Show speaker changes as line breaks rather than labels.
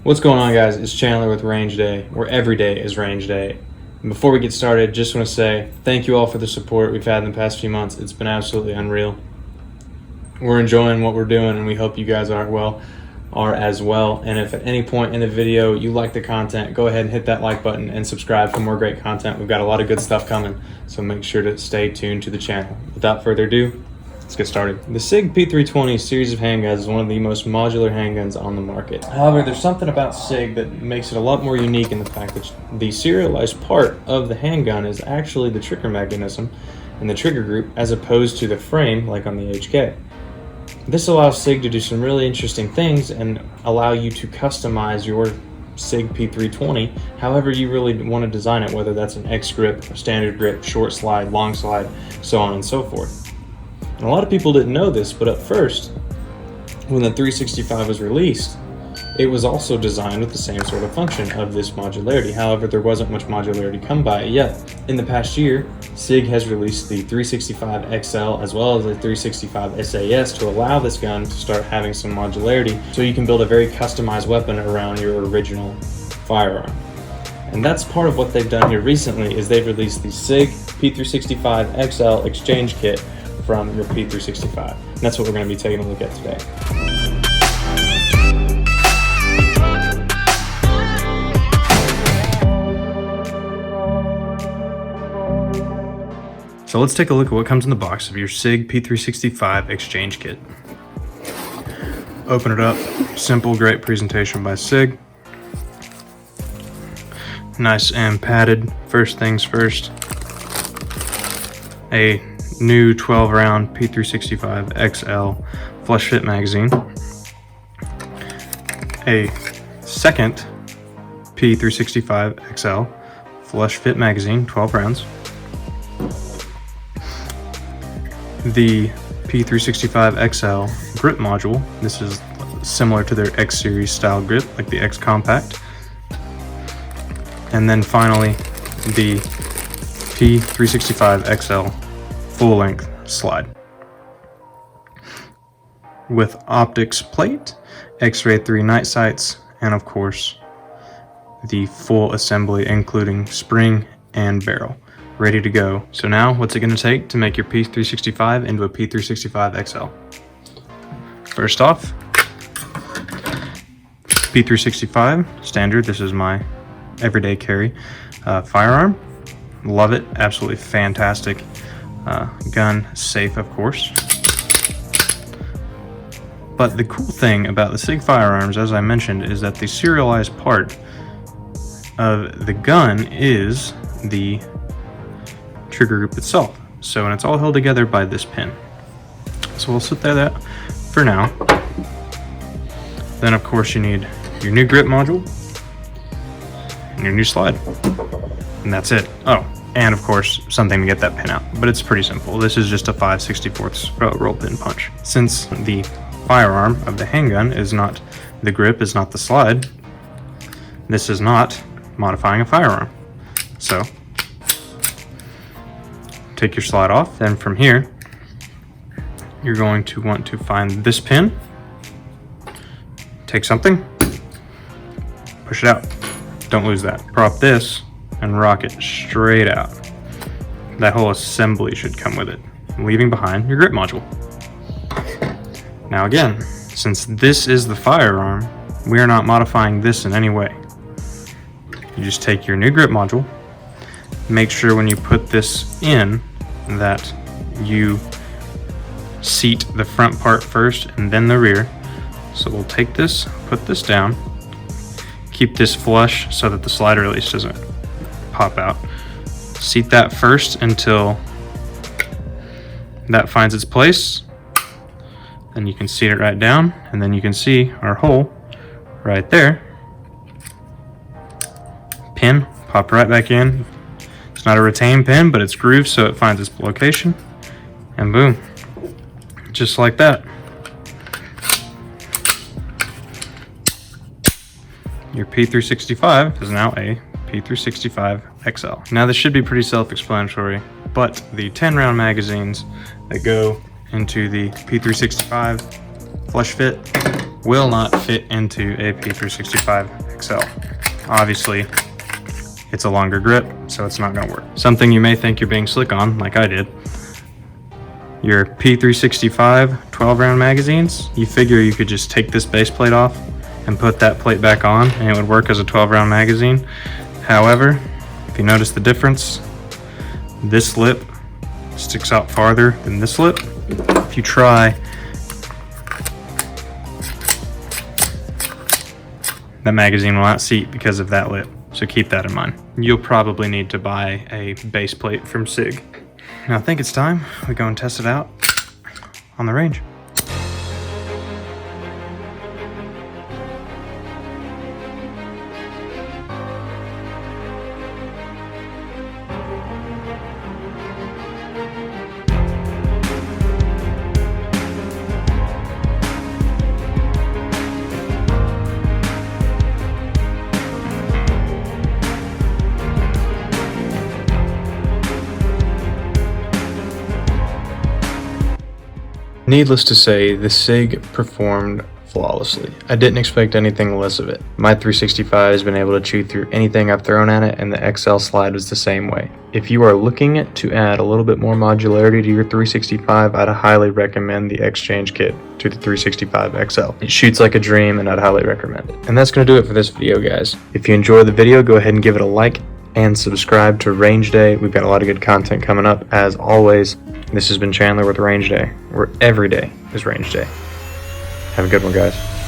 What's going on, guys? It's Chandler with Range Day, where every day is Range Day. And before we get started, just want to say thank you all for the support we've had in the past few months. It's been absolutely unreal. We're enjoying what we're doing, and we hope you guys are as well. And if at any point in the video you like the content, go ahead and hit that like button and subscribe for more great content. We've got a lot of good stuff coming, so make sure to stay tuned to the channel. Without further ado, let's get started. The Sig P320 series of handguns is one of the most modular handguns on the market. However, there's something about Sig that makes it a lot more unique in the fact that the serialized part of the handgun is actually the trigger mechanism and the trigger group, as opposed to the frame like on the HK. This allows Sig to do some really interesting things and allow you to customize your Sig P320 however you really want to design it, whether that's an X grip, a standard grip, short slide, long slide, so on and so forth. And a lot of people didn't know this, but at first, when the 365 was released, it was also designed with the same sort of function of this modularity. However, there wasn't much modularity come by it yet. In the past year, Sig has released the 365 XL as well as the 365 SAS to allow this gun to start having some modularity, so you can build a very customized weapon around your original firearm. And that's part of what they've done here recently, is they've released the Sig P365 XL X-Change Kit from your P365. And that's what we're going to be taking a look at today. So let's take a look at what comes in the box of your Sig P365 X-Change Kit. Open it up. Simple, great presentation by Sig. Nice and padded. First things first, a new 12-round P365 XL flush fit magazine, a second P365 XL flush fit magazine, 12 rounds, the P365 XL grip module. This is similar to their X series style grip, like the X Compact. And then finally, the P365 XL full-length slide with optics plate, X-ray 3 night sights, and of course the full assembly including spring and barrel, ready to go. So now, what's it going to take to make your P365 into a P365 XL? First off, P365 standard. This is my everyday carry firearm. Love it, absolutely fantastic gun, safe of course. But the cool thing about the Sig firearms, as I mentioned, is that the serialized part of the gun is the trigger group itself. So, and it's all held together by this pin. So we'll set that for now. Then of course you need your new grip module and your new slide, and that's it. Oh, and of course something to get that pin out, but it's pretty simple. This is just a 5/64 roll pin punch. Since the firearm of the handgun is not the grip, is not the slide, this is not modifying a firearm. So take your slide off, then from here you're going to want to find this pin, take something, push it out, don't lose that, prop this and rock it straight out. That whole assembly should come with it, leaving behind your grip module. Now again, since this is the firearm, we are not modifying this in any way. You just take your new grip module, make sure when you put this in that you seat the front part first and then the rear. So we'll take this, put this down, keep this flush so that the slider release doesn't pop out. Seat that first until that finds its place. Then you can seat it right down, and then you can see our hole right there. Pin, pop right back in. It's not a retain pin, but it's grooved so it finds its location. And boom, just like that. Your P365 is now a P365 XL. Now this should be pretty self-explanatory, but the 10-round magazines that go into the P365 flush fit will not fit into a P365 XL. Obviously, it's a longer grip, so it's not gonna work. Something you may think you're being slick on, like I did. Your P365 12-round magazines, you figure you could just take this base plate off and put that plate back on and it would work as a 12-round magazine. However, if you notice the difference, this lip sticks out farther than this lip. If you try, that magazine will not seat because of that lip, so keep that in mind. You'll probably need to buy a base plate from Sig. Now I think it's time we go and test it out on the range. Needless to say, the Sig performed flawlessly. I didn't expect anything less of it. My 365 has been able to chew through anything I've thrown at it, and the XL slide was the same way. If you are looking to add a little bit more modularity to your 365, I'd highly recommend the X-Change Kit to the 365 XL. It shoots like a dream, and I'd highly recommend it. And that's going to do it for this video, guys. If you enjoyed the video, go ahead and give it a like and subscribe to Range Day. We've got a lot of good content coming up, as always. This has been Chandler with Range Day, where every day is Range Day. Have a good one, guys.